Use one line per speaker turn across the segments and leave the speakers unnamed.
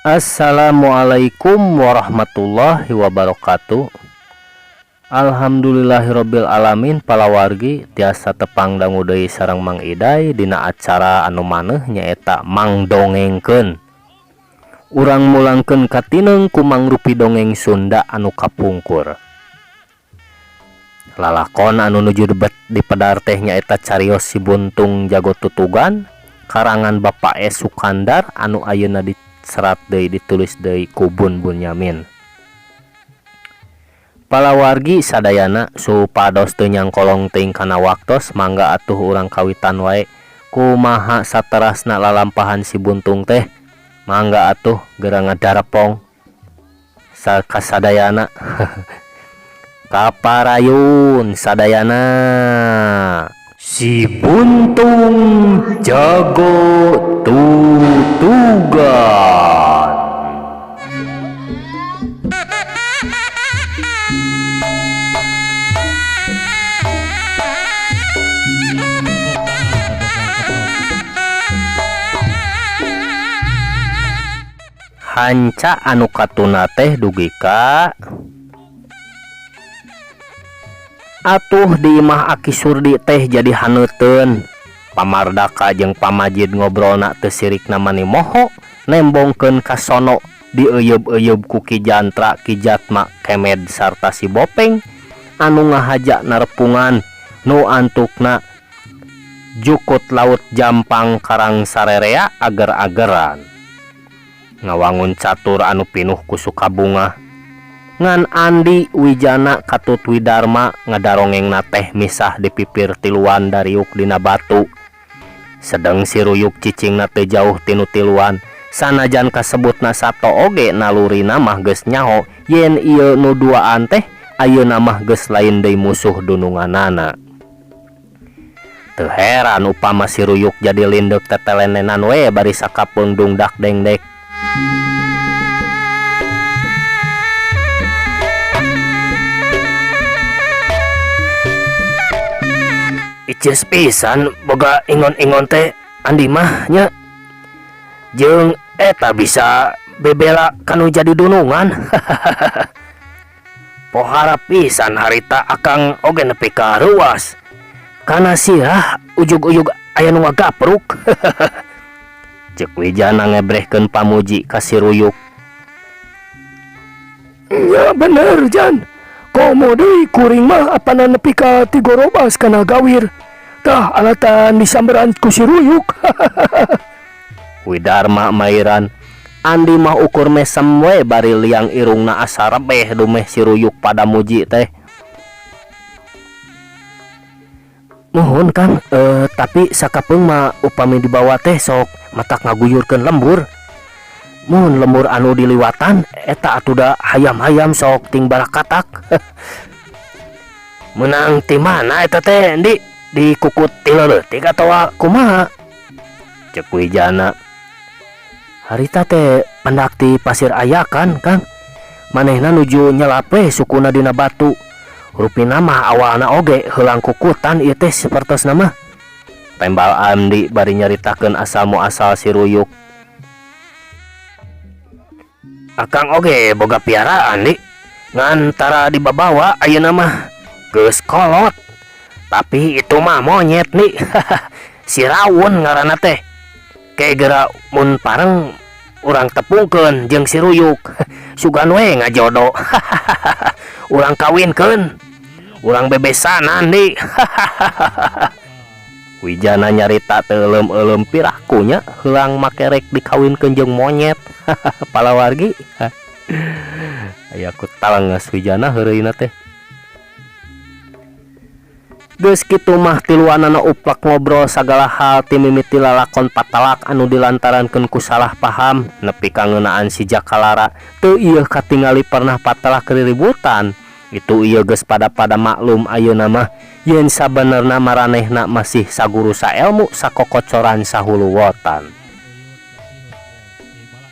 Assalamualaikum warahmatullahi wabarakatuh. Alhamdulillahirabbil alamin. Palawargi tiasa tepang dangu deui sareng Mang Iday dina acara anu maneh nyaeta Mang Dongengkeun. Urang mulangkeun katineng ku mangrupi dongeng Sunda anu kapungkur. Lalakon anu nuju di pedar teh nyaeta carios Si Buntung Jago Tutugan karangan Bapak S. Sukandar anu ayeuna diserat deui ditulis deui ku Bun Bunyamin. Palawargi sadayana supados teu nyangkolong teuing kana waktos, mangga atuh urang kawitan wae kumaha saterasna lalampahan Si Buntung teh. Mangga atuh geura ngadarepong kasadayana. Kaparayun sadayana. Si Buntung Jago Tutugan. Hanca anu katuna teh dugi ka atuh di imah Aki Surdi teh jadi haneuteun. Pamardaka jeung pamajid ngobrolna teu sirikna mani moho nembongkeun ka sono dieuyeup-euyeup ku Ki Jantra, Ki Jatma, Kemed sarta Si Bopeng anu ngahaja narepungan nu antukna jukut laut Jampang Karang Sarerea ager-ageran. Ngawangun catur anu pinuh ku Sukabunga ngan Andi Wijana Katut Widarma ngadarongengna teh misah di pipir tiluan dariuk dina batu. Sedeng si Ruyuk cicingna teu jauh tinu tiluan, sanajan kasebutna sato oge nalurina mah geus nyaho yen ieu nu duaan teh ayeuna mah geus lain deui musuh dununganana. Teu heran upama si Ruyuk jadi lindeuk tetelenenan we bari sakapeung dungdak dengdek. Ices pisan boga ingon-ingon teh Andi mah nya. Jeung eta bisa bebela kanu jadi dunungan. Pohara pisan harita akang oge nepi ka ruas. Kana sirah ujug-ujug aya nu ngagapruk. Cek Wijana ngebrehkeun pamuji ka Si Ruyuk. Ya bener Jan. Komo deui kuring mah apana nepi ka 3 robas kana gawir. Tah alatan disamberan ku Si Ruyuk. Widarma mairan. Andi mah ukur mesem we bari liang irungna asa rebeh dumeh Si Ruyuk pada muji teh. Nuhun Kang, tapi sakapeung mah upami dibawa teh sok matak ngaguyurkeun lembur. Mun lembur anu diliwatan eta atuh da hayam-hayam sok ting barakatak. Menang ti mana eta teh di kukut ti leutik atawa kumaha? Cek Wijana. Harita teh pendak ti Pasir Ayakan Kang. Manehna nuju nyelap we sukuna dina batu. Rupina mah awalna oge heulang kukutan ieu teh sapertosna mah. Tembal Andi bari nyaritakeun asal muasal Si Ruyuk. Akang oge boga piaraan ngan tara dibabawa ayeuna mah geus kolot. Tapi itu mah monyet Si Rawun ngaranna teh. Ke geura mun pareng urang tepungkeun jeung Si Ruyuk. Sugan we ngajodo. Urang kawinkeun. Urang bebesanan Wijana nyarita teu euleum-euleum pirahkunya heulang make rek dikawinkeun jeung monyet. Palawargi. Aya ku talenges Wijana heureuyna teh. Geus kitu mah tiluanana uplak ngobrol sagala hal ti mimiti lalakon patalak anu dilantarankeun ku salah paham nepi ka ngeunaan si Jakalara teu ieu katingali pernah patalak riributan. Itu ieu geus pada maklum ayeuna mah yen sabenerna maranehna masih saguru saelmu sakokocoran sahuluwotan.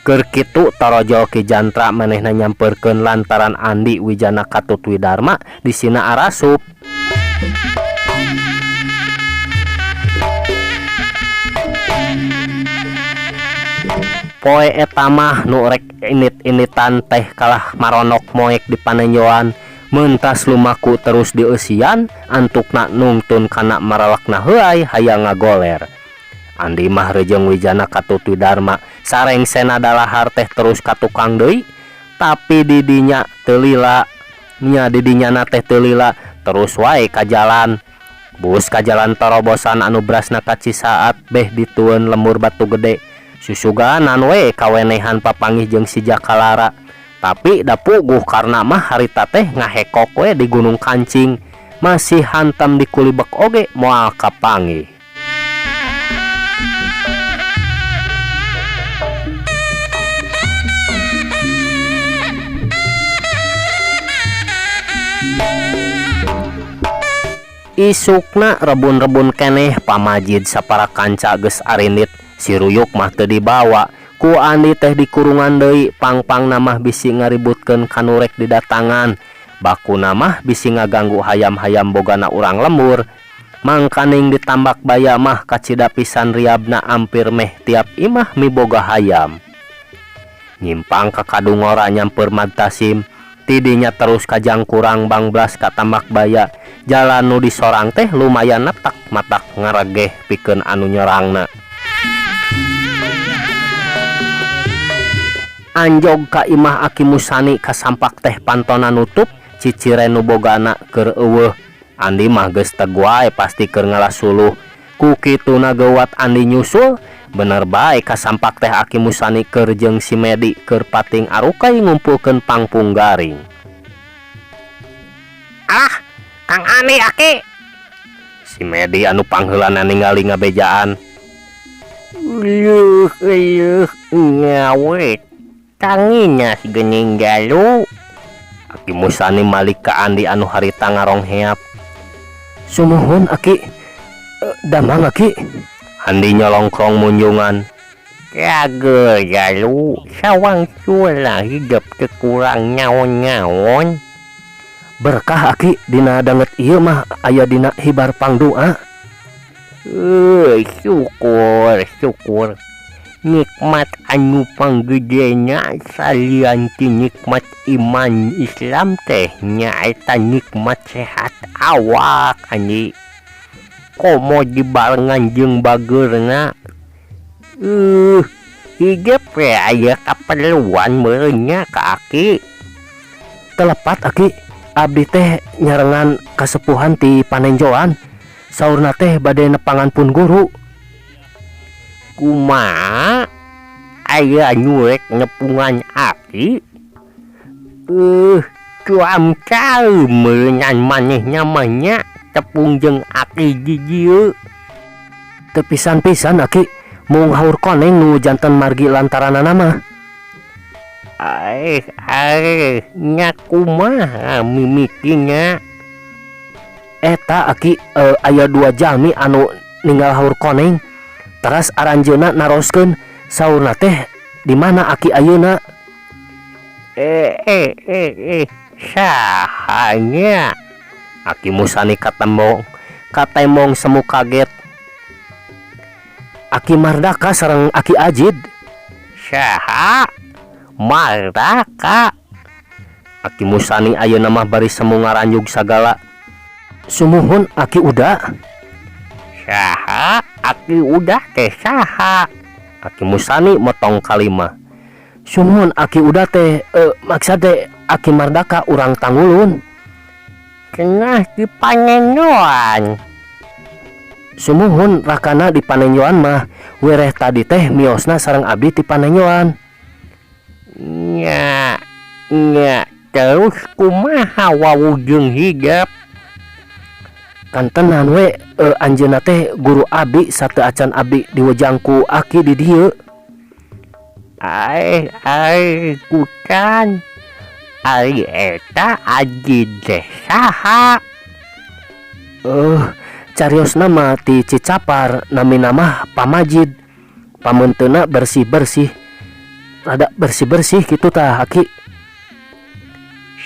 Keur kitu tarojol Ki Jantra manehna nyampeurkeun lantaran Andi Wijana Katut Widarma disina arasup. Poe eta mah nu rek init-initan teh kalah maronok moek di panenjoan mentas lumaku terus dieusian antukna nungtun kana maralakna heuai hayang ngagoler. Andi mah rejeng wijana katutu Dharma sareng sena dalahar teh terus ka tukang deui tapi didinya teu lila nya didinya na teh teu lila terus wae ka jalan. Bus ka jalan torobosan anu brasna ka Cisaat beh ditueun lemur batu gede susuganan we kawenehan papanggih jeung si Jakalara tapi da puguh karena mah harita teh ngahekok we di Gunung Kancing masih hantam di Kulibek oge moal kapanggih. Isukna rebun-rebun keneh pamajid sapara kanca geus arinit si Ruyuk mah teu dibawa ku Andi teh di kurungan deui pang-pang namah bisi ngaributkeun kanurek didatangan baku namah bisi ngaganggu hayam-hayam bogana urang lemur mangkaning ditambak baya mah kacida pisan riabna ampir meh tiap imah miboga hayam nyimpang ka kadungora nyamper Madtasim tidinya terus kajang kurang bangblas ka tambak baya jalan nu disorang teh lumayan netak matak ngaregeh pikeun anu nyerangna. Anjog ka imah Aki Musani kasampak teh pantona nutup cicire nu bogana keur eueuh. Andi mah geus teg wae pasti keur ngalasuluh. Ku kituna geuwat Andi nyusul bener bae kasampak teh Aki Musani keur jeung si Medi keur pating arukai ngumpulkeun pangpung garing. Ah, Kang Ani Aki. Si Medi anu pangheulana ningali ngabejaan. Ngawet. Tanginya si geuning galu. Aki Musani malik ka Andi anu harita ngarongheap. Sumuhun Aki. Damang Aki. Andi nyolongkrong munjungan. Kagel galu. Sawang sula hidup teu kurang nyaon-nyaon. Berkah Aki dina danget ieu mah aya dina hibar pangdoa. Syukur nikmat anu panggedena salian ti nikmat iman Islam teh nyaeta nikmat sehat awak Andi komo dibarengan jeung bageurna hidup aya kaperluan meureunnya ka Aki. Telepat Aki abdi teh nyarengan kasepuhan ti panenjoan saurna teh bade nepangan pun guru. Kumaha aya nyurek nepungan Aki? Cuam caeu meunyan manehnya manya tepung jeung Aki jijieu. Teu pisan-pisan Aki mung haur koneng nu janten margi lantaranana mah. Nya kumaha mimitinya? Eta Aki aya 2 jalmi anu ninggal haur koneng teras aranjeuna naroskeun saurna teh di mana Aki ayeuna? Sahanya? Aki Musani katemong semu kaget. Aki Mardaka sareng Aki Ajid. Saha? Mardaka. Aki Musani ayeuna mah bari semu ngaranjug sagala. Sumuhun Aki Uda. Saha? Aki Uda teh saha? Aki Musani motong kalimah. Sumuhun Aki Uda teh maksud teh Aki Mardaka urang Tanggulun. Cenah di panenjoan. Sumuhun rakana di panenjoan mah wereh tadi teh miosna sareng abdi ti panenjoan. Nya terus kumaha wawujung hidup? Kantenan we anjeunna teh guru abdi sateu acan abdi diwejangku Aki di dieu. Kucan ari eta Ajid teh saha? Cariosna mah ti Cicapar namina mah Pamajid. Pamenteuna bersih-bersih. Rada bersih-bersih kitu tah Aki.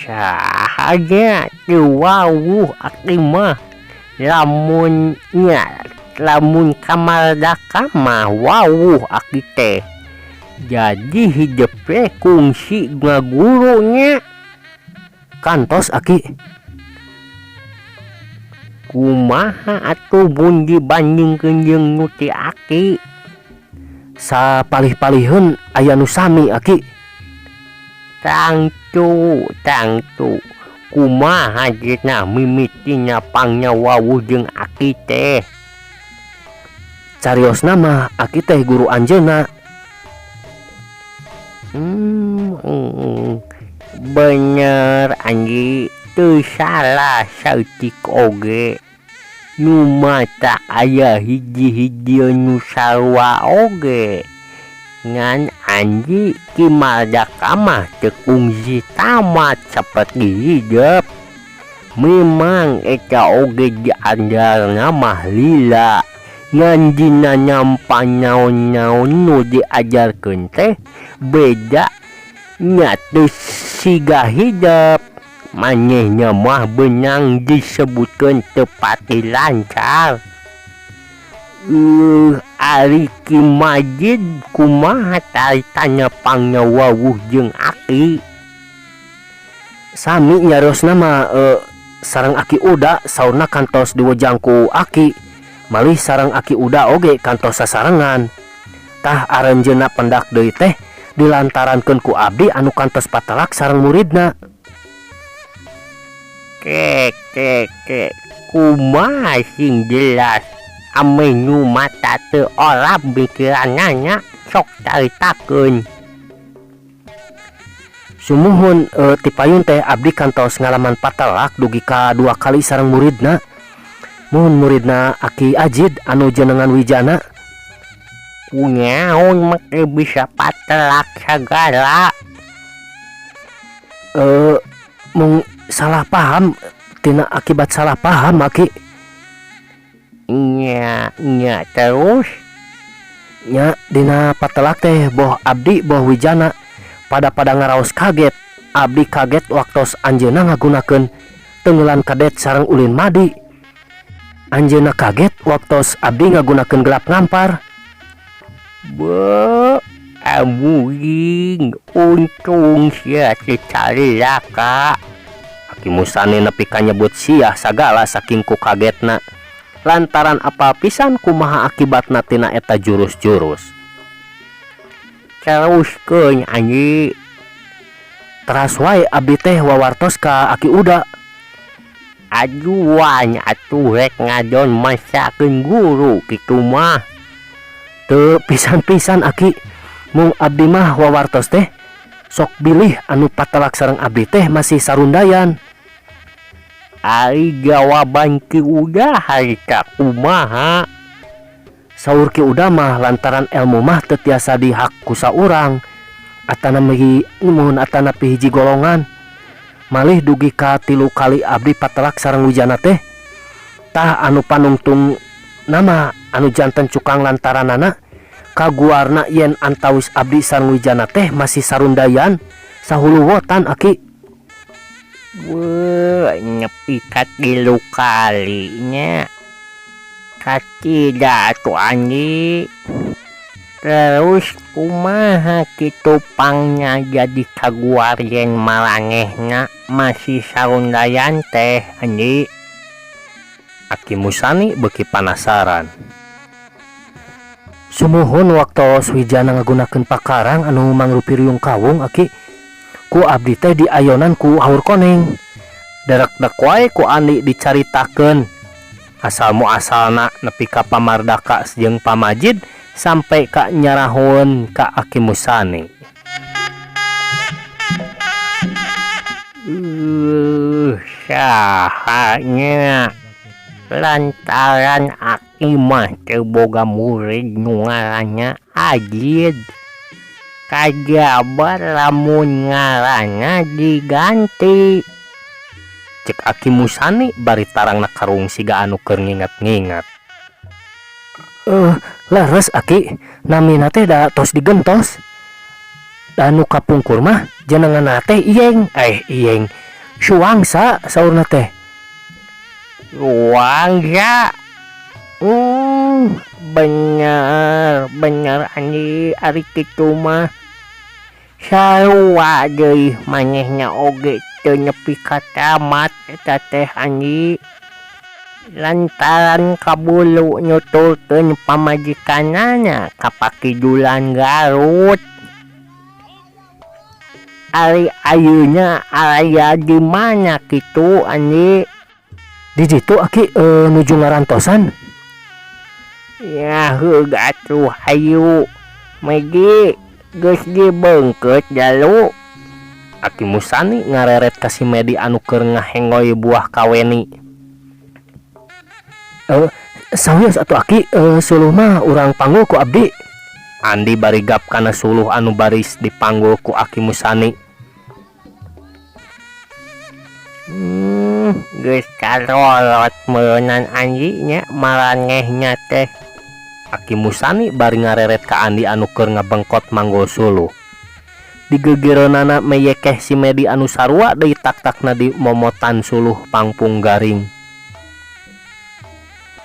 Sahanya wawuh Aki mah lamun Kamardaka mah wawuh Aki teh Jadi hidepe kungsi ngagurunya. Kantos Aki. Kumaha atuh mun dibandingkeun jeung nu ti Aki? Sapalih-palihun aya nu sami Aki. Tangtu kumaha cenah mimitinya pangnyawawu jeung Aki teh? Cariosna mah Aki teh guru anjeunna. Bener Anji, teu salah saeutik oge. Nu mata aya hiji-hiji nu sarua oge. Ngan Anji Ki Mardaka mah teu kungsi tamat saperti hidup. Memang eta oge diandarna mah lila. Ngan dina nyampa naon-naon nu diajarkeun teh beda nya teu siga hidup. Manehna mah benang disebutkeun teu pati lancar. Ari Ki Majid kumaha taritanya pangnyawawu jeung Aki? Sami nyariosna mah sareng Aki Uda saurna kantos diwejangku Aki. Malih sareng Aki Uda oge kantos sasarengan. Tah aranjeunna pendak deui teh dilantarankeun ku abdi anu kantos patelak sareng muridna. Kumaha sing jelas ame nu mata teu olap pikiranna sok caritakeun. Sumuhun ti payun teh abdi kantos ngalaman patelak dugi ka 2 kali sareng muridna. Mun muridna Aki Ajid anu jenengan Wijana. Kunaon make bisa patelak sagala? Mung salah paham, tina akibat salah paham Aki. Nya terus? Nya dina patelak teh boh abdi boh Wijana pada ngaraos kaget. Abdi kaget waktos anjeunna ngagunakeun tenggelan kadet sareng ulin madi. Anjeunna kaget waktos abdi ngagunakeun gelap ngampar. Amuing untung sia cicarita. Aki Musani nepi ka nyebut sia sagala saking ku kagetna. Lantaran apa pisan kumaha akibatna tina eta jurus-jurus. Teruskeun Anji. Teras wae abdi teh wawartos ka Aki Uda. Ajuan atuh rek ngadon masakeun guru kitu mah. Teu pisan-pisan Aki. Mung abdi mah wawartos teh sok bilih anu patelak sareng abdi teh masih sarundayan. Ari jawaban Ki Uda harita kumaha? Saur Ki Uda mah lantaran ilmu mah teu tiasa dihak ku saurang. Atana pi hiji golongan. Malih dugi ka 3 kali abdi patelak sareng Wijana teh. Tah anu panungtung nama anu janten cukang lantaranana kaguarna yen antawis abdi sareng Wijana teh masih sarundayan sahuluwotan Aki. Nyepi ka 3 kalinya. Katida atuh Anji. Terus kumaha kitu pangnya jadi kaguar yen marangehna masih sarundayan teh Anji? Aki Musani beuki panasaran. Sumuhun waktos Wijana ngagunakeun pakarang anu mangrupi riung kawung Aki. Ku abdi teh diayonan ku haur koneng. Derek-dek wae ku Andi dicaritakeun. Asal muasalna nepi ka Pamardaka jeung Pamajid sampai ka nyarahun ka Aki Musani. Sahanya lantaran Aki mah teu boga murid nu ngaranna Ajid. Kajabar lamun ngaranna diganti. Cek Aki Musani bari tarangna karung siga anu keur nginget-nginget. Leres Aki, namina teh da tos digentos. Anu kapungkur mah jenenganna teh Iyeng. Iyeng Suwangsa saurna teh. Suwangsa? Bener Andi ari kitu mah sarua deui manehna oge teu nepi ka tamat eta teh Andi lantaran kabulu nyuturkeun pamajikanana ka Pakidulan Garut. Ari ayeuna aya di mana kitu Andi? Di ditu Aki nuju ngarantosan. Ya heug atuh hayu. Megi geus dibeungkeut jalu. Aki Musani ngareret ka si Medi anu keur ngahengoy buah kaweni. Sawios atuh Aki, suluh mah urang panggul ku abdi. Andi barigap kana suluh anu baris dipanggul ku Aki Musani. Geus karolot meunang Andi nya maranehnya teh. Aki Musani bari ngareret ka Andi anu keur ngabengkot manggul suluh. Digegereunana meyekeh si Medi anu sarua deui tak-takna di momotan suluh pangpung garing.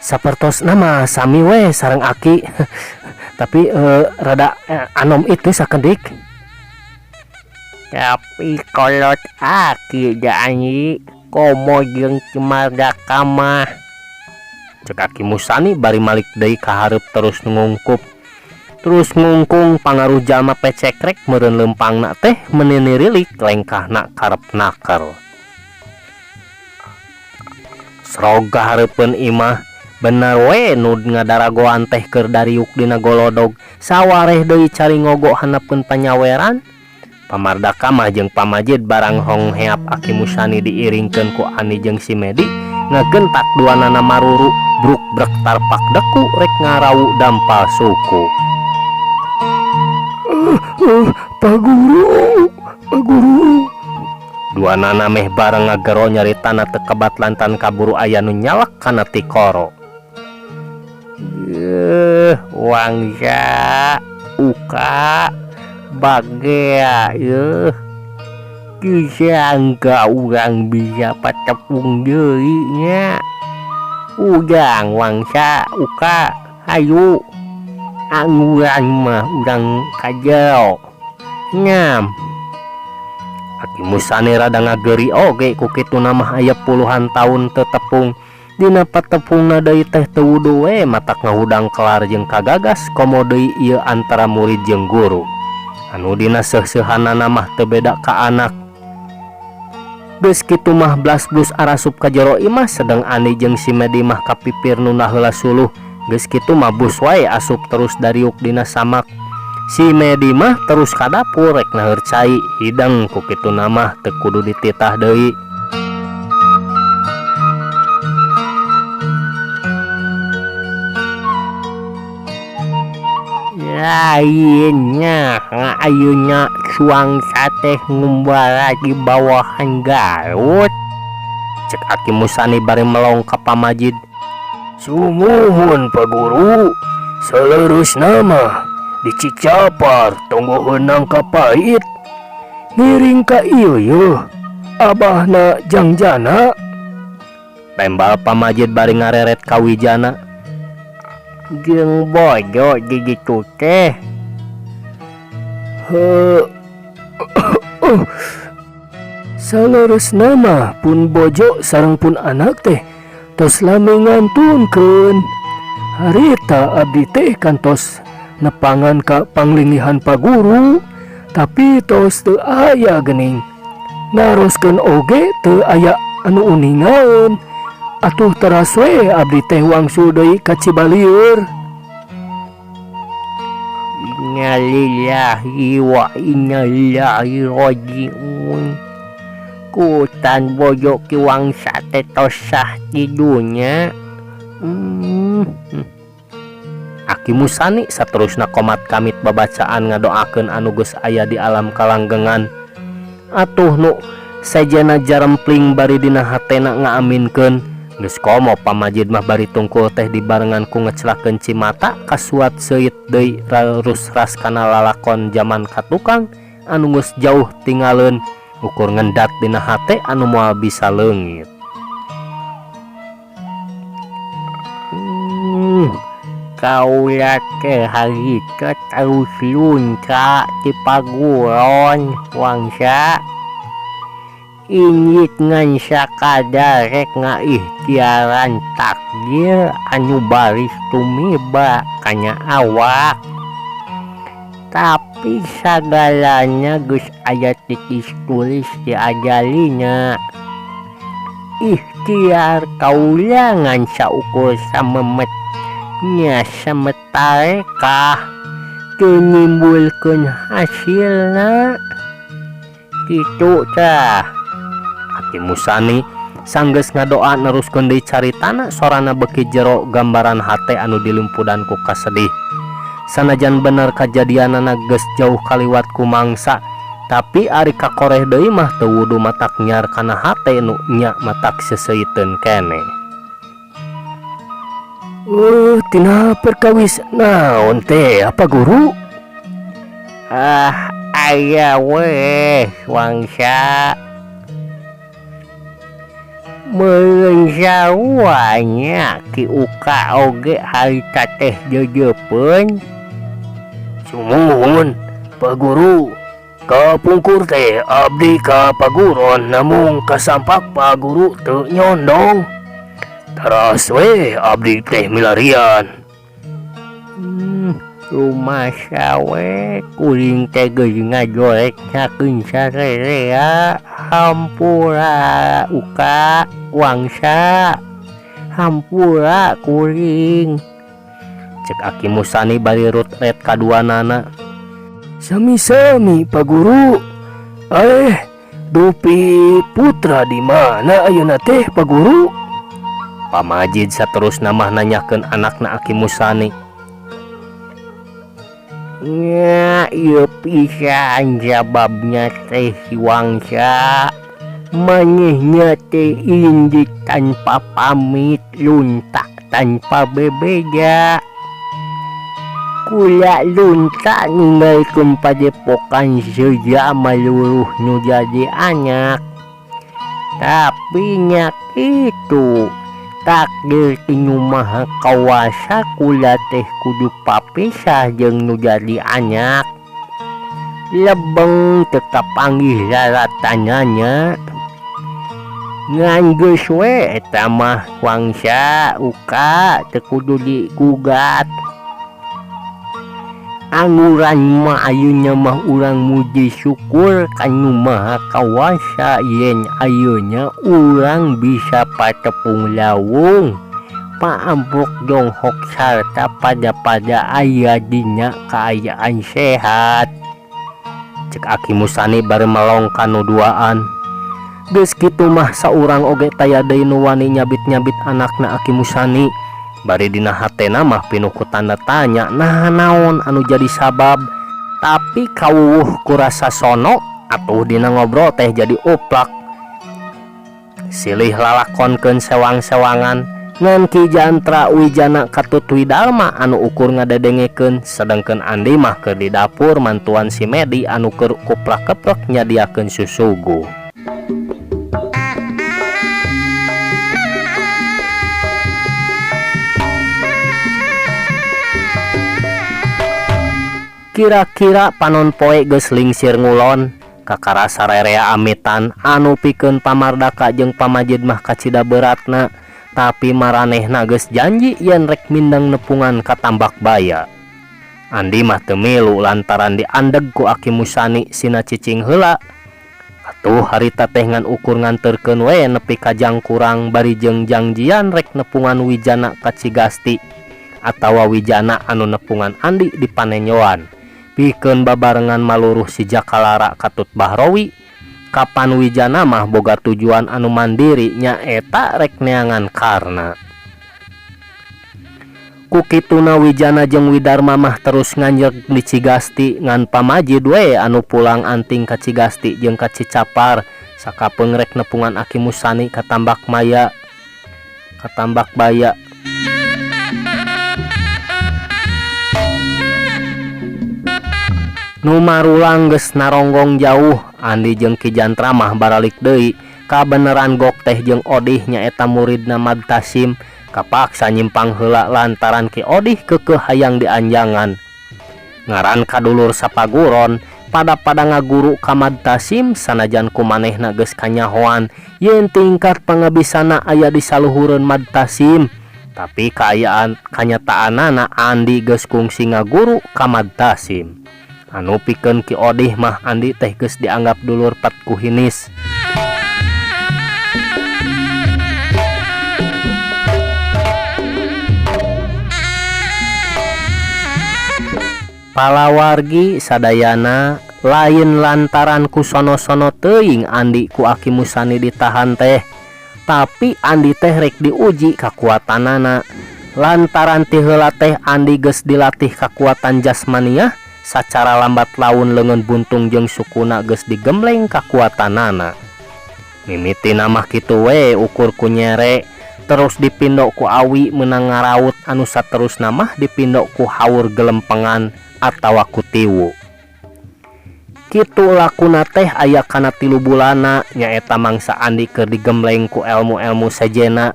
Sapertos nama sami we sareng Aki. Tapi rada anom itu sakedik. Tapi kolot Aki da Andi komo jeung Cimardaka mah. Cek Aki Musani bari malik deui ka hareup terus ngungkup. Terus ngungkung pangaruh jalma pecekrek meureun lempangna teh meunini rilik lengkahna karep naker. Sroga hareupeun imah bener we nu ngadaragoan teh keur dariuk dina golodog sawareh deui cari ngogo handapkeun panyaweran. Pamardaka mah jeung pamajid barang hongheap Aki Musani diiringkeun ku Ani jeung si Medi ngagentak duanana maruru bruk brek tarpak deku rek ngarawu dampal suku. Pak Guru. Duanana meh bareng ngagero nyaritana teu kebat lantan kaburu aya nu nyalak kana tikoro. Wangsa uka bagea kisangga urang bisa patepung deui nya. Udang wangsa uka hayu angurang mah urang kajero ngam. Aki Musani rada ngageri oge ku kituna mah aya puluhan taun teu tepung. Dina patepungna deui teh teu wudu we matak ngahudang kelar jeung kagagas komo deui ieu antara murid jeung guru. Anu dina seuh-seuhanana mah teu beda ka anak. Geus kitu mah blas-blus arasup ka jero imah sedeng Ani jeung si Medi mah kapipir nu heula suluh. Geus kitu mah bus wae asup terus dariuk dina samak. Si Medi mah terus ka dapur rek naeur cai hidang ku kituna mah teu kudu dititah deui. Lainnya ayeuna suang sateh ngumbara di bawahan Garut. Cek Aki Musani bari melong ka pamajid. Sumuhun Pak Guru, saleurusna mah di Cicapar tunggu heunang ka Pait. Ngiring ka ieu yeuh abahna Jangjana. Pembal pamajid bari ngareret ka Wijana. Jeung bojo di ditu teh. Saleurusna mah pun bojo sareng pun anak teh tos lami ngantunkeun. Harita abdi teh kantos nepangan ka panglinggihan Pak Guru, tapi tos teu aya geuning. Naroskeun oge teu aya anu uningaeun. Atuh teras we abdi teh wangsul deui ka Cibalieur. Innalillahi wa inna ilaihi rajiun. Kutan bojo ki wangsa teh tos sah di dunya. Aki Musani saterusna komat kamit babacaan ngadoakeun anu geus aya di alam kalanggengan. Atuh nu sajana jarempling bari dina hatena ngaaminkeun. Geus komo pamajid mah bari tungkul teh dibarengan ku ngecelakeun Cimata kasuat seuit deui rarus ras kana lalakon zaman katukang anu geus jauh tingaleun ukur ngendat dina hate anu moal bisa leungit. kaula teh harita terus lunca ti paguron wangsa ingit ngan sakadarek ngaikhtiaran takdir anu baris tumiba kanya awak. Tapi sagalanya geus aya titis tulis di ajalinya. Ikhtiar kaula ngan saukur samemetnya sementara kah teu nimbulkeun hasilna. Kitu tah. Aki Musani sanggeus ngadoa neruskeun deui caritana sorana beki jero gambaran hate anu dilimpudan ku kasedih. Sanajan bener kajadianana geus jauh kaliwat ku mangsa, tapi ari kakoreh deui mah teu wudu matak nyar kana hate nu nya matak seseuiteun keneh. Tina perkawis naon teh apa guru? Aya weh wangsa. Mengsaruanya ki uka oge harita teh jejepeun. Sumuhun Pak Guru, kapungkur teh abdi ka paguron namung kasampak Pak Guru teu nyondong. Teras we abdi teh milarian. Rumah sawe kuring teh geus ngajorek sakeun sarerea. Hampura uka wangsa, hampura kuring. Cek Aki Musani bari ret kaduanana. Sami-sami Pak Guru. Dupi putra di mana ayeuna teh Pak Guru? Pak Majid saterusna mah nanyakeun anakna Aki Musani. Nya ieu pisan jawabnya teh si wangsa. Manehnya teh indik tanpa pamit, luntak tanpa bebeja. Kula luntak ninggalkeun padepokan seja maluruh nu jadi anak. Tapi nya kitu takdir tinu maha kawasa kula teh kudu papisah jeung nu jadi anak. Lebeng tetap panggih raratananya. Ngan geus we eta mah wangsa uka teu kudu digugat. Anguran mah ayeuna mah urang muji syukur kanu maha kawasa yen ayeuna urang bisa patepung lawung paambruk jonghok sarta pada aya dina kaayaan sehat. Cek Aki Musani bari melong kanu duaan. Geus kitu mah saurang oge taya deui nu wani nyabit-nyabit anakna Aki Musani. Bari dina hatena mah pinuh ku tanda tanya nah naon anu jadi sabab. Tapi kawuh ku rasa sono atuh dina ngobrol teh jadi oplak. Silih lalakonkeun sewang-sewangan ngan Ki Jantra Wijana Katut Widalma anu ukur ngadedengekeun, sedengkeun Andi mah keur di dapur mantuan si Medi anu keur kuplak-keplek nyadiakeun susugu. Kira-kira panon poe geus lingsir ngulon kakara sarerea amitan anu pikeun Pamardaka jeung Pamajid mah kacida beratna. Tapi maranehna geus janji yen rek mindeng nepungan ka Tambak Baya. Andi mah teu milu lantaran diandeg ku Aki Musani sina cicing heula. Atuh harita teh ngan ukur nganterkeun we nepi ka Jangkurang bari jeung janjian rek nepungan Wijana ka Cigasti atawa Wijana anu nepungan Andi di Panenyoan. Pikeun babarengan maluruh si Jakalara Katut Bahrowi. Kapan Wijana mah boga tujuan anu mandiri nya eta rek neangan karna. Kukituna Wijana jeung Widarma mah terus nganjek di Cigasti ngan Pamajid we anu pulang anting ka Cigasti jeung ka Cicapar sakapeung rek nepungan Aki Musani ka Tambak Baya. Nu marulang geus naronggong jauh, Andi jeung Ki Jantra mah baralik deui ka beneran gok teh jeung Odih nyaeta muridna Mad Tasim kapaksa nyimpang heula lantaran Ki Odih kekeh hayang dianjangan. Ngaran kadulur sapaguron pada ngaguru ka Madtasim sanajan kumanehna geus kanyahoan yen tingkat pangabisana aya di saluhureun Madtasim, tapi kaayaan kanyataanana Andi geus kungsi ngaguru ka Madtasim. Anu pikeun Ki Odih mah Andi teh geus dianggap dulur patku hinis. Palawargi sadayana lain lantaran ku sono-sono teuing Andi ku Aki Musani ditahan teh, tapi Andi teh rek diuji kakuatanana lantaran ti heula teh Andi geus dilatih kakuatan jasmaniah sacara lambat laun leungeun buntung jeung sukuna geus digembleng kakuatanana. Mimitina mah kitu we ukur ku nyere, terus dipindo ku awi meunang ngaraut, anu saterusna mah dipindo ku haur gelempengan atawa ku tiwu. Kitu lakuna teh aya kana 3 bulana nyaeta mangsa Andi keur digembleng ku ilmu-ilmu sajena.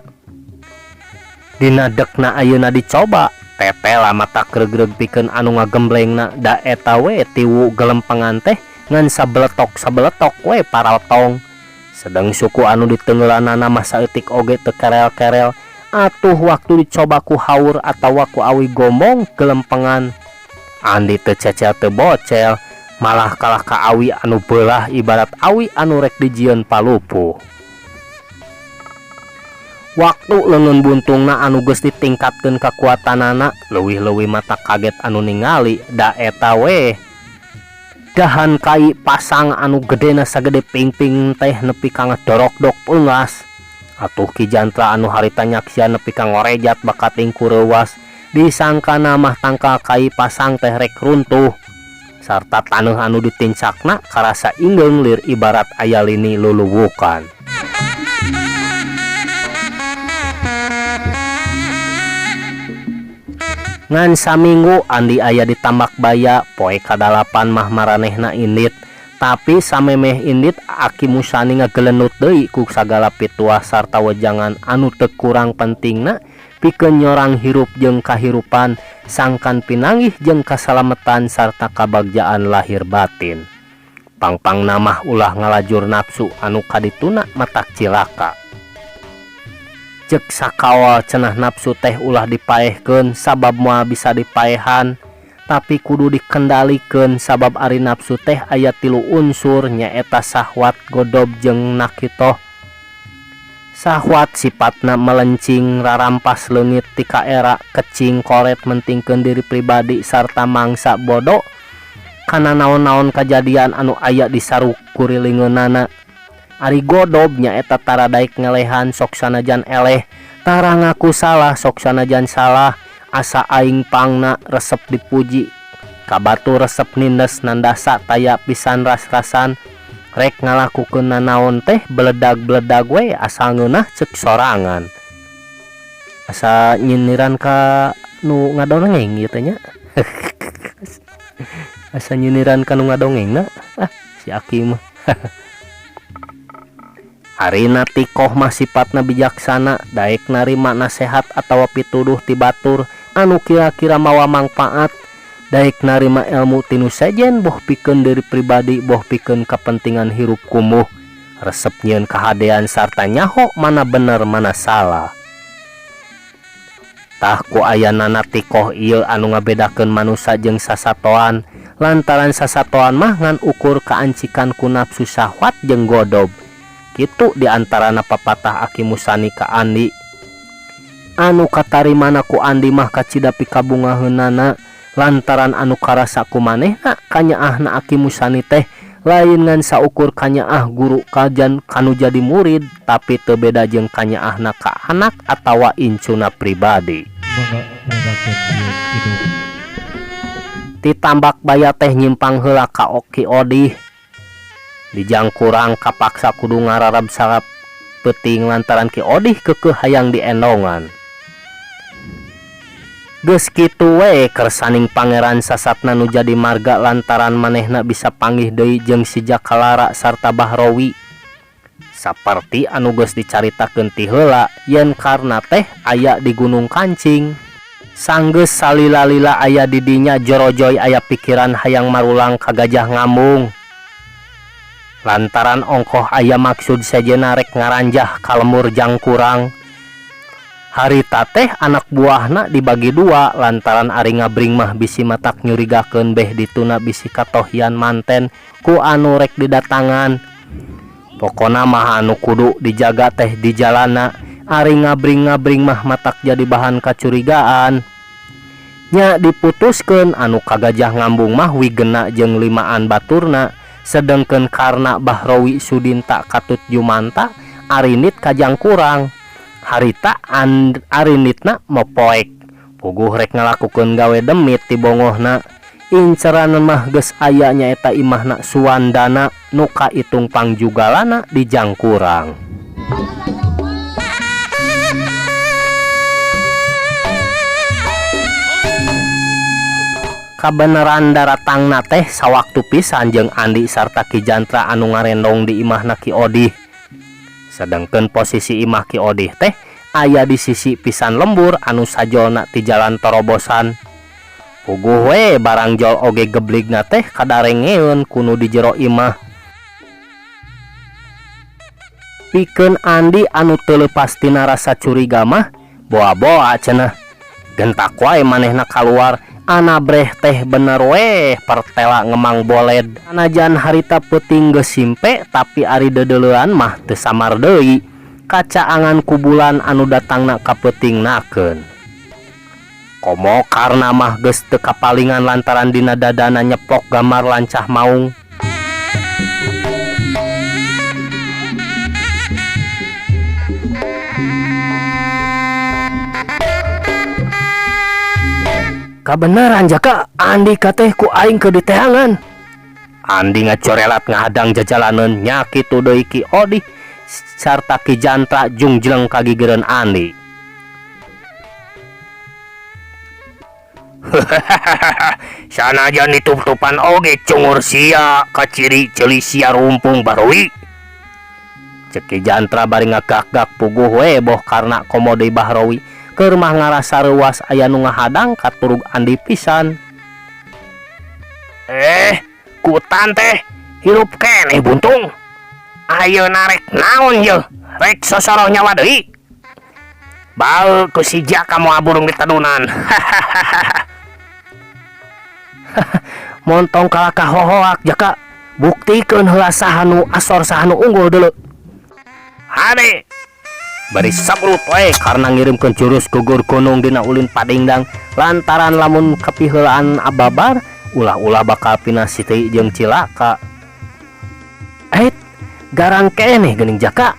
Dina dekna ayeuna dicoba tetela mata gregreg pikeun anu ngagemblengna da eta we tiwu gelempengan teh ngan sabeletok we paraltong. Sedang suku anu diteungeulanana mah saeutik oge teu kerel-kerel. Atuh waktu dicoba ku haur atawa ku awi gombong gelempengan, Andi teu cecel teu bocel, malah kalah ka awi anu beulah ibarat awi anu rek dijieun palupuh. Waktu leungeun buntungna anu geus ditingkatkeun kakuatanana, leuwih-leuwih mata kaget anu ningali da eta we dahan kai pasang anu gedena sagede pingping teh nepi ka ngedorok-dok peungas. Atuh Ki Jantra anu harita nyaksian nepi ka ngorejat bakating ku reuwas, disangkana mah tangkal kai pasang teh rek runtuh sarta taneuh anu ditincakna karasa ingeung lir ibarat aya lini luluwukan. Ngan saminggu Andi aya di Tambak Baya, poe kadalapan mah maranehna indit, tapi samemeh indit Aki Musani ngagelenut deui ku sagala pituah sarta wejangan anu teu kurang pentingna pikeun nyorang hirup jeung kahirupan, sangkan pinanggih jeung kasalametan sarta kabagjaan lahir batin. Pangpang namah ulah ngalajur nafsu anu kadituna matak cilaka. Cek sakawal cenah nafsu teh ulah dipaehkeun sabab moal bisa dipaehan, tapi kudu dikendalikeun sabab ari nafsu teh aya 3 unsur nyaeta sahwat, godob, jeung nakitoh. Sahwat sifatna melencing, rarampas leungit ti kaera, kecing, koret, mentingkeun diri pribadi sarta mangsa bodoh kana naon-naon kajadian anu aya di sarukurilingeunana. Ari godob nyaeta tara daek ngelehan sok sanajan eleh, tara ngaku salah sok sanajan salah, asa aing pangna resep dipuji, kabatu resep nindes nandasa taya pisan ras-rasan, rek ngalakukeun nanaon teh beledag-beledag we asal ngeunah cek sorangan. Asa nyindiran ka nu ngadongeng ieu teh nya. Asa nyindiran ka nu ngadongengna. Si Aki mah. Arina tikoh mah sifatna bijaksana, daek narima nasehat atawa pituduh ti batur anu kira-kira mawa mangpaat, daek narima ilmu tinu sejen boh pikeun diri pribadi boh pikeun kapentingan hirup kumuh, resep nyieun kahadean sarta nyaho mana bener mana salah. Tah ku ayanana tikoh ieu anu ngabedakeun manusia jeung sasatoan, lantaran sasatoan mah ngan ukur kaancikan ku nafsu syahwat jeung godob. Kitu diantarana papatah Aki Musani ka Andi. Anu katarimana ku Andi mah kacidapi kabungaheunana lantaran anu karasa ku manehna kanyaahna Aki Musani teh lain ngan saukur kanyaah guru kajan kanu jadi murid, tapi teu beda jeung kanyaahna ka anak atawa incuna pribadi. Ti Tambak Baya teh nyimpang heula ka Ki Odih. Dijang kurang kapaksa kudu ngararab sarap peuting lantaran Ki Odih kekeh hayang diendongan. Geus kitu we kersaning pangeran sasatna nu jadi marga lantaran manehna bisa panggih deui jeung si Jakalara sarta Bahrowi. Saperti anu geus dicaritakeun ti heula yen karna teh aya di Gunung Kancing. Sanggeus salila-lila aya di dinya Jorojoy aya pikiran hayang marulang ka Gajah Ngambung. Lantaran ongkoh aya maksud sejenna rek ngaranjah ka lemur Jangkurang. Harita teh anak buahna dibagi dua lantaran ari ngabring mah bisi matak nyurigakeun beh dituna bisi katohian manten ku anu rek didatangan. Pokona mah anu kudu dijaga teh di jalana, ari ngabring-ngabring mah matak jadi bahan kacurigaan. Nya diputuskeun anu ka Gajah Ngambung mah Wigena jeung limaan baturna, sedengkeun karna Bahrowi Sudinta Katut Jumanta arinit ka Jangkurang. Harita arinitna mopoek puguh rek ngalakukeun gawe demit ti bongohna. Inceranan mah geus aya nyaeta imahna Suwandana nu kaitung pangjugalana di Jangkurang. Kabeneran daratangna teh sawaktu pisan jeung Andi sarta Ki Jantra anu ngarendong di imahna Ki Odih. Sedengkeun posisi imah Ki Odih teh aya di sisi pisan lembur anu sajolna ti jalan torobosan. Puguh we barang jol oge gebligna teh kadarengeun kunu di jero imah. Pikeun Andi anu teu leupas tina rasa curiga mah boa-boa cenah. Gentak wae manehna kaluar, anabreh teh bener we pertela ngemang boled. Anajan harita peuting geus simpe tapi ari dedeleuan mah teu samar deui. Kacaangan ku bulan anu datangna ka peutingnakeun. Komo karna mah geus teu kapalingan lantaran dina dadana nyeplok gambar lancah maung. Kabeneran jaka Andi kateh ku aing ke diteangan. Andi ngacorelat ngahadang jajalaneun nya kitu deui Ki Odih sarta Ki Jantra jungjleng kagigireun Andi. Sanajan ditutupan oge cungur sia kaciri ceuli sia rumpung Bahrowi. Cek Ki Jantra bari ngagak-gak puguh we boh karna komo deui Bahrowi keur mah ngarasa reuas aya nu ngahadang katurug Andi pisan. Kutan teh hirup keneh buntung. Ayeuna rek naon ye? Rek sosoroh nyawa deui. Bae ku sija kamu aburung di tadunan. Montong kalakah hohoak jaka buktikeun heula sahanu asor sahanu unggul deuleu. Hade bari sabrut we karena ngirimkeun jurus gugur gunung dina ulin Padingdang lantaran lamun kapiheulaan ababar ulah-ulah bakal pinasi teuing jeung cilaka. Garang keneh geuning jaka.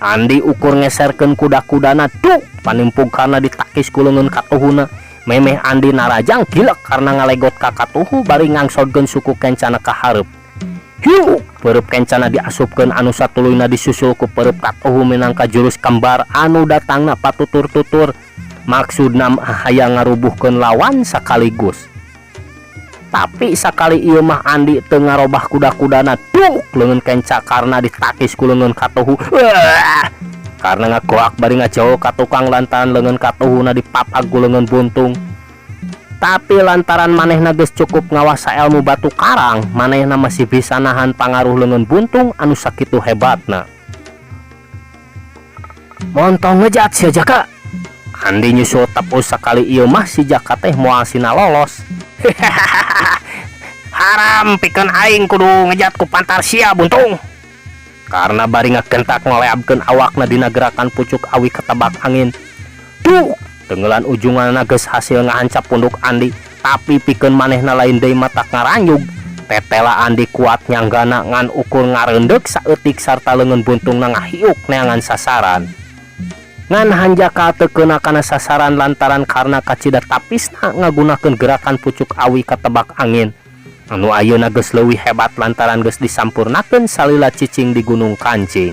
Andi ukur ngeserkeun kuda-kudana tuh panimpug karena ditakis ku leungeun katuhuna. Memeh Andi narajang gilek karena ngalegot ka katuhu bari ngangsodkeun suku kencana ka hareup. Hiu peurup kencana diasupkeun anu satuluyna disusul ku peurup katuhu minangka jurus kembar anu datangna patutur-tutur. Maksudna hayang ngarubuhkeun lawan sakaligus. Tapi sakali ieu mah Andi teu ngarobah kuda-kudana tuh leungeun kenca karena ditakis ku leungeun katuhu. Karena ngagoak bari ngajauh ka tukang lantaran leungeun katuhuna dipapag ku leungeun buntung. Tapi lantaran manehna geus cukup ngawasa ilmu batu karang, manehna masih bisa nahan pangaruh leungeun buntung anu sakitu hebatna. Montong ngejat sia jaka. Andi nyusul tepus sakali ieu mah si jaka teh moal sina lolos. Haram pikeun aing kudu ngejat ku pantar sia buntung. Karena bari ngakentak ngoleabkeun awakna dina gerakan pucuk awi ketebak angin. Tuh, tenggelan ujunganna geus hasil ngahancap punduk Andi, tapi pikeun manehna lain deui matak ngaranjug. Tetela Andi kuat nyanggana ngan ukur ngareundeg saeutik sarta leungeun buntungna ngahiuk neangan sasaran. Ngan hanjaka teu keuna kana sasaran lantaran karena kacida tapisna ngagunakeun gerakan pucuk awi ketebak angin. Anu ayeuna geus leuwih hebat lantaran geus disampurnakeun salila cicing di Gunung Kancing.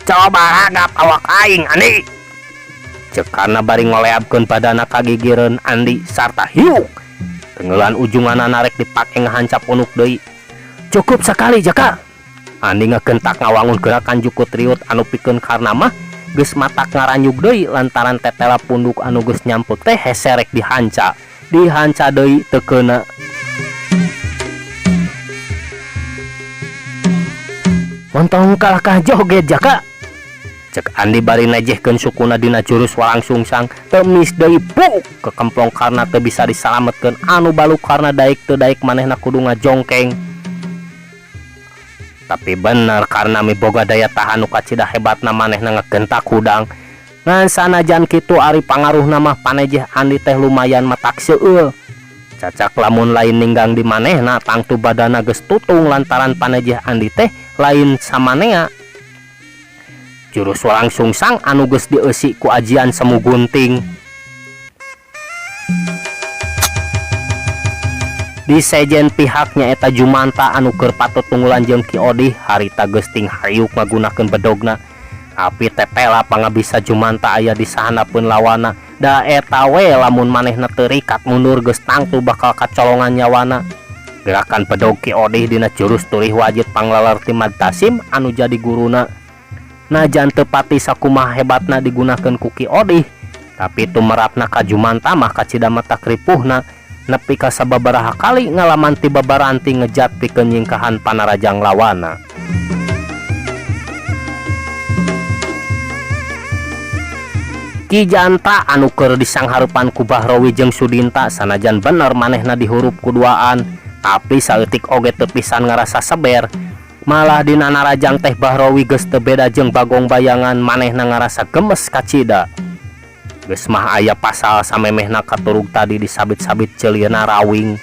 Coba hadap awak aing Andi. Cek karena bari ngoleabkeun badana kagigireun Andi sarta hiuk. Tenggelan ujunganna narek dipake ngahancap unuk deui. Cukup sekali Jaka. Andi ngagentak ngawangun gerakan jukut riut anu pikeun karna mah geus matak ngaranyug deui lantaran tetela punduk anu geus nyamput teh heserek dihanca deui teu keuna. Montong kalahkah joget Jaka, cek Andi bari nejehkeun sukuna dina jurus walang sungsang. Temis deui puk kekemplong karena teu bisa disalametkeun anu baluk karena daek teu daek manehna kudu ngajongkeng. Tapi bener karena miboga daya tahan nu kacida hebatna manehna ngagentak hudang. Ngan sanajan kitu ari pangaruhna mah panejeh Andi teh lumayan matak seueul. Cacak lamun lain ninggang di manehna tangtu badana geus tutung lantaran panejeh Andi teh lain samanea. Jurus walang sungsang anu geus dieusi ku ajian semu gunting. Di sejen pihaknya eta Jumanta anu keur patut tunggulan jeung Ki Odih harita geus ting hayuk ngagunakeun bedogna. Api tetela pangabisa Jumanta aya di sahanapeun lawana. Da eta we lamun manehna teu rikat mundur geus tangtu bakal kacolongan nyawana. Gerakan bedog Ki Odih dina jurus turih wajid panglalar ti Mad Tasim anu jadi guruna. Najan teu pati sakumaha hebatna digunakeun ku Ki Odih, tapi tumerapna ka Jumanta mah kacida mata kripuhna. Nepi ka sababaraha kali ngalaman ti babaranti ngejat pikeun nyingkahan panarajang lawana. Ki Janta anu keur disangharepan ku Bahrowi jeung Sudinta sanajan bener manehna dihurup kuduaan, tapi saeutik oge teu pisan ngarasa seber. Malah dina narajang teh Bahrowi geus teu beda jeung Bagong Bayangan, manehna ngarasa gemes kacida. Geus mah aya pasal samemehna katurug tadi disabit-sabit ceulieuna rawing.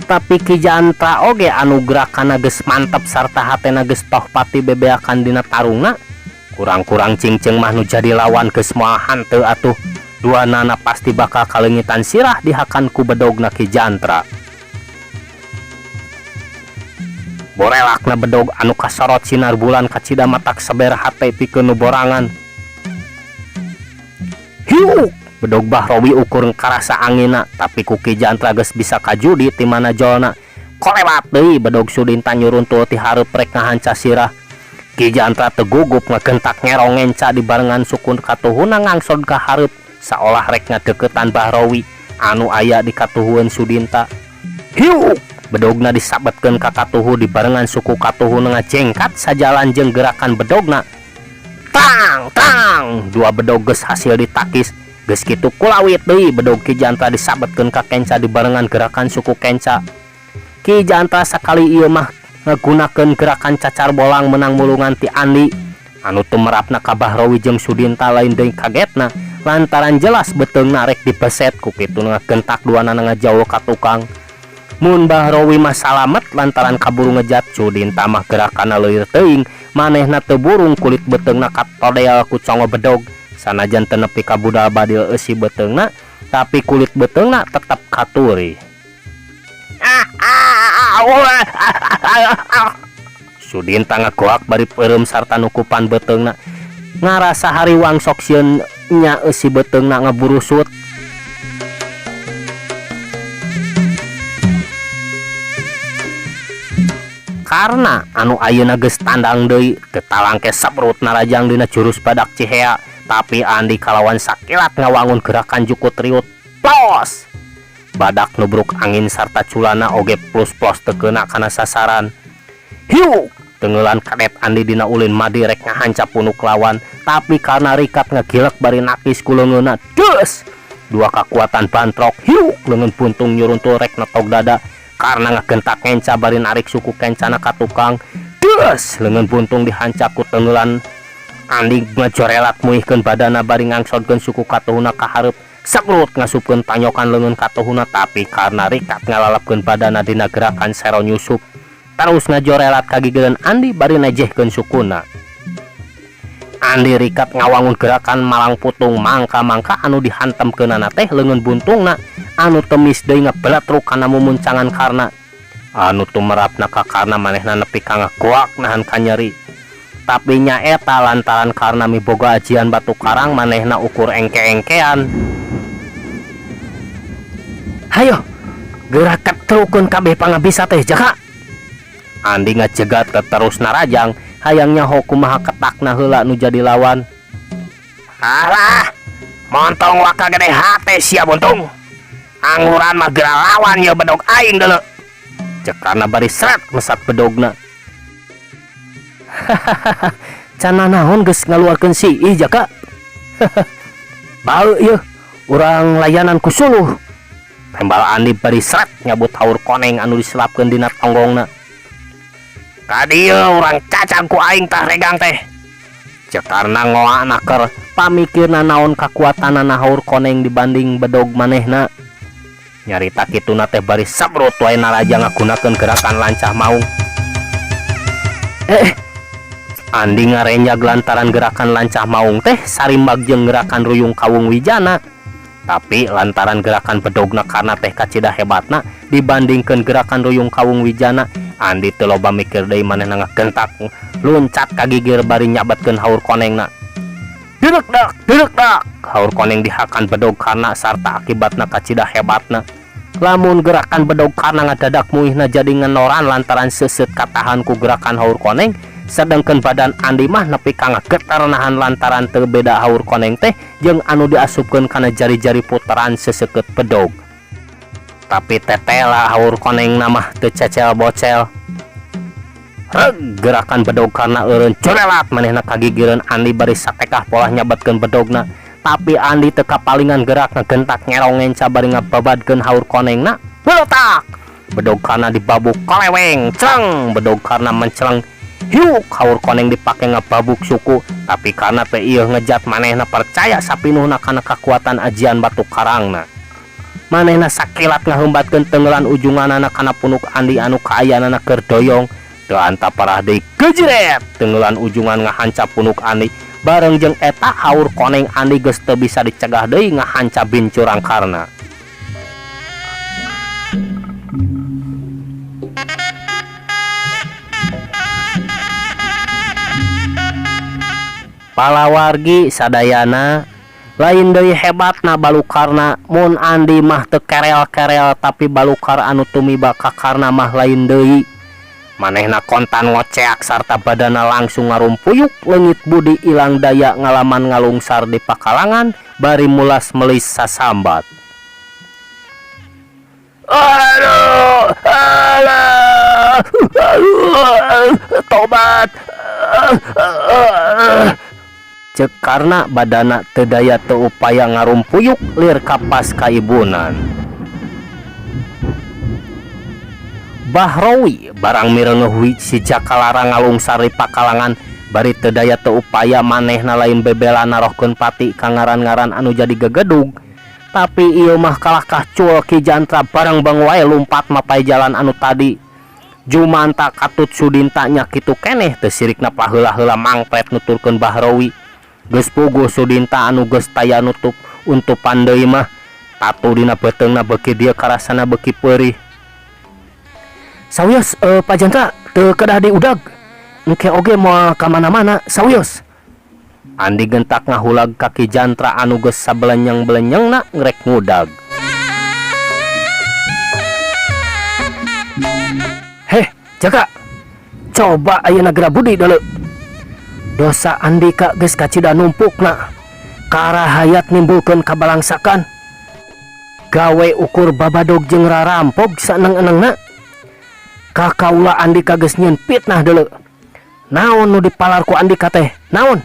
Tapi Ki Janta oge anu gerakanna geus mantep sarta hatena geus toh pati bebeakan dina tarungna. Kurang-kurang cingceng mah nu jadi lawan geus moal hanteu atuh. Duanana pasti bakal kalengitan sirah dihakan ku bedogna Ki Jantra. Borelakna bedog anu kasorot sinar bulan kacida matak saber hate pikeun nu borangan. Hiu, bedog Bahrowi ukur karasa angina, tapi ku Ki Jantra geus bisa kajudi ti mana jolna. Kolewat deui bedog Sudinta nyuruntul ti hareup rek ngahanca sirah. Ki Jantra teu gugup ngagentak ngerong ngenca di barengan sukun katuhuna ngangsod ka hareup saolah rek ngadeuketan Bahrowi anu aya di katuhueun Sudinta. Hiu, bedogna disabetkeun ka katuhu di barengan suku katuhuna ngajengkat sajalan jeung gerakan bedogna. Tang tang, dua bedog geus hasil ditakis. Geus kitu kulawit deui bedog Ki Jantra disabetkeun ka kenca di barengan gerakan suku kenca. Ki Jantra sakali ieu mah ngagunakeun gerakan cacar bolang menang mulungan ti Andi. Anu tumerapna ka Bahrowi jeung Sudinta lain deui kagetna lantaran jelas beteungna rek dipeset ku kitu ngagentak duanana ngajauh ka tukang. Mun Bahrowi mah salamet lantaran kaburu ngejat, Sudinta mah gerakanna leuwih teuing manehna teu burung kulit beteungna katodel ku congo bedog. Sanajan teu nepi ka budal badil eusi beteungna, tapi kulit beteungna tetep katuri. Sudinta ngagoak bari peureum sarta nukupan beteungna. Ngarasa hariwang sok sieun nya eusi beteungna ngaburusut. Karena anu ayeuna geus tandang deui ketalangke sabrut narajang dina jurus badak Cihea, tapi Andi kalawan sakilat ngawangun gerakan jukut riut plos. Badak nubruk angin sarta culana oge plus-plus teu keuna kana sasaran. Hiu, tengeulan kadet Andi dina ulin madi rek ngahanca punuk lawan, tapi karena rikat ngagilek bari nakis ku leungeunna. Deus, dua kekuatan bantrok. Hiu, leungeun buntung nyuruntul rek netog dada. Karena ngagentak kenca bari narik suku kencana ka tukang. Deus, leungeun buntung dihancak ku tengeulan Andi ngajorelat muihkeun badana bari ngangsodkeun suku katuhuna ka hareup. Sabrut ngasupkeun tanyokan leungeun katuhuna, tapi karena rikat ngalalapkeun badana dina gerakan sero nyusup. Terus ngajorelat ka gigireun Andi bari nejehkeun sukuna. Andi rikat ngawangun gerakan malang putung mangka-mangka anu dihantemkeunana teh leungeun buntungna anu temis deui ngabeletruk kana mumuncangan karna. Anu tumerapna ka karna manehna nepi ka ngagoak nahan ka nyeri. Tapi nyaeta lantaran karna miboga ajian batu karang manehna ukur engke-engkean. Hayo, gerak ketrukun kabeh pangabisa teh Jaka. Andi ngacegat terus narajang hayangnya kumaha ketakna heula nu jadi lawan. Alah, montong waka gede hate sia buntung. Angguran mah geura lawan ya bedog aing deuleu. Cek karena bari seret mesat bedogna. Hahaha, cana naon geus ngaluarkeun si Jaka. Bae ieu, urang layanan ku suluh. Tembal Andi bari seret nyabut haur koneng anu diselapkeun dina tonggongna. Kadieu urang cacang ku aing tah regang teh. Cek karena ngoana keur pamikirna naon kakuatanana haur koneng dibanding bedog manehna. Nyarita kituna teh bari sabrut wae naraja ngagunakeun gerakan lancah maung. Andi ngarenjag lantaran gerakan lancah maung teh sarimbag jeung gerakan ruyung kawung wijana. Tapi lantaran gerakan bedogna karena teh kacida hebatna dibandingkeun gerakan ruyung kawung wijana, Andi teu loba mikir deui manehna ngagentak luncat ka gigir bari nyabetkeun haur konengna. Deuk dak, haur koneng dihakan bedog karena sarta akibatna kacida hebatna. Lamun gerakan bedog karena ngadadak muihna jadi ngenoran lantaran seuseut katahan ku gerakan haur koneng, sedangkan badan Andi mah nepi ka ngagetar nahan lantaran teu beda haur koneng teh jeung anu diasupkeun kana jari-jari puteran seseukeut bedog. Tapi tetela haur koneng mah teu cecel bocel. Gerakan bedog karena eureun corelat manehna kagigireun Andi bari satekah polah nyabetkeun bedogna. Tapi Andi teu kapalingan gerak ngagentak ngerongen cabari ngababadkeun haur konengna. Beletak! Bedog karena dibabuk koleweng, cereng. Bedog karena menceleng. Hiuk haur koneng dipake ngababuk suku. Tapi karena teh ieu ngejat manehna percaya sapinuhna kana kakuatan ajian batu karangna. Manehna sakilat ngaheumbatkeun tenggelan ujunganana kana punuk Andi anu kaayanana keur doyong. Teu anta parah deui gejret tenggelan ujungan ngahancap punuk Andi. Bareng jeung eta haur koneng Andi geus teu bisa dicegah deui ngahancap bincurang karna. Palawargi sadayana lain deui hebatna balukarna. Mun Andi mah teu kerel-kerel tapi balukar anu tumiba ka karna mah lain deui. Manehna kontan ngoceak sarta badana langsung ngarumpuyuk leungit budi ilang daya ngalaman ngalungsar di pakalangan bari mulas melis sasambat. Aduh, tobat. Cek karena badana teu daya teu upaya ngarumpuyuk lir kapas kaibunan. Bahrawi barang mirengeuh si Jaka larang ngalungsar di pakalangan bari teu daya teu upaya manehna lain bebela narohkeun pati ka ngaran-ngaran anu jadi gegedug. Tapi ieu mah kalah kacul Ki Jantra barang bang wae lumpat mapai jalan anu tadi. Jumanta katut Sudinta nya kitu keneh teu sirikna paheula-heula mangpret nuturkeun Bahrawi. Geus puguh Sudinta anu geus taya nutup untupan deui mah tatu dina beteungna beuki dieu karasana beuki peurih. Sawios Pak Jantra teu kedah diudag. Engke oge moal ka mana-mana sawios. Andi gentak ngahulag kaki Jantra anu geus sabelenyeng-belenyengna ngrek ngudag. Heh, Jaka. Coba ayeuna geura budi deuleu. Dosa Andika geus kacida numpukna. Karahayat nimbulkeun kabalangsakan. Gawe ukur babadog jeung rarampog saeneng-enengna. Kakaula Andika geus nyieun fitnah deuleu. Naon nu dipalar ku Andika teh? Naon?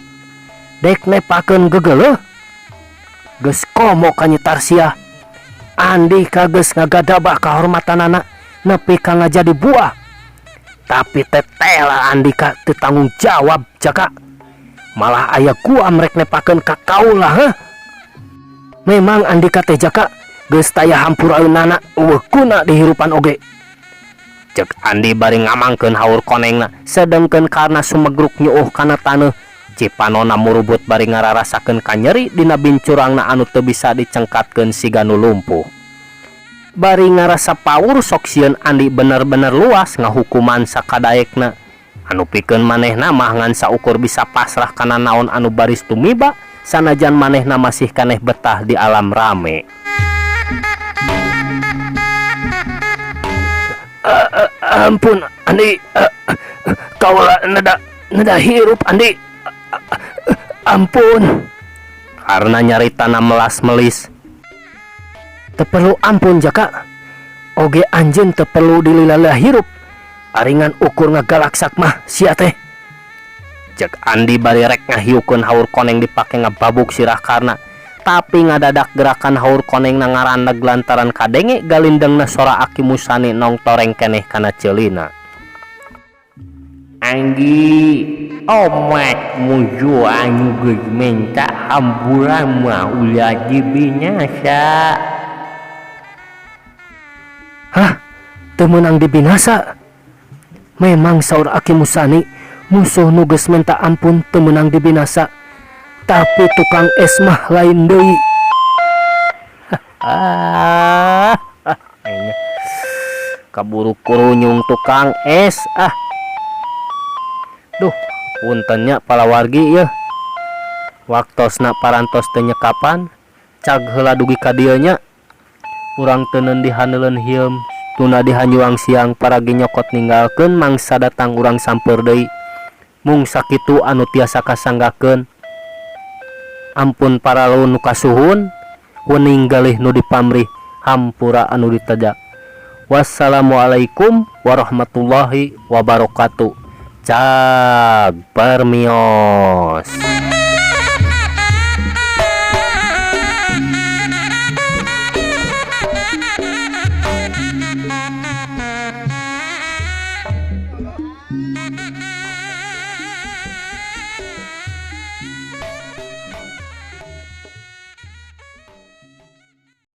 Dek nepakeun gegeuleuh. Geus komo ka nyetar sia. Andika geus ngagadabah kahormatanana nepi ka ngajadi buah. Tapi tetela Andika teu tanggung jawab Jaka. Malah aya gua mrek nepakeun ka kaula heuh. Memang Andika teh Jaka geus taya hampuraeunana eueuh guna di hirupan oge. Cek Andi bari ngamangkeun haur konengna sedengkeun karena sumegruk nyuuh kana taneuh. Cipanona murubut bari ngararasakeun ka nyeri dina bincurangna anu teu bisa dicengkatkeun siga nu lumpuh. Bari ngarasa paur sok sieun Andi bener-bener luas ngahukuman sakadaekna. Anu pikeun manehna mah ngan saukur bisa pasrah kana naon anu baris tumiba sanajan manehna masih kaneh betah di alam rame. Ampun Andi, kaula nada hirup Andi. Ampun. Karena nyarita melas melis. Teu perlu ampun Jaka. Oge anjeun teu perlu dililala hirup. Aringan ukur ngagalaksak mah sia teh. Cek Andi bari rek ngahiukeun haur koneng dipake ngababuk sirah karna. Tapi ngadadak gerakan haur koneng nangarandeg lantaran kadenge galindengna sora Aki Musani nong toreng keneh kana ceulina. Anggi, omat muju anu geus menta hamburan mah ulah dibinasa. Hah? Teu meunang dibinasa? Memang saur Aki Musani musuh nu geus menta ampun teu meunang dibinasa. Tapi tukang es mah lain deui. Kaburu kurunyung tukang es Duh, puntennya palawargi ya. Waktosna parantos teu nyekapan, cag heula dugi ka dieu nya. Urang teu neun dihaneuleun hieum, tuna dihanjuang siang paragi nyokot ninggalkeun mangsa datang urang sampeur deui. Mung sakitu anu tiasa kasanggakeun. Ampun paralu nu kasuhun, wening galih nu dipamrih, hampura anu diteja. Wassalamualaikum warahmatullahi wabarakatuh. Cag permios.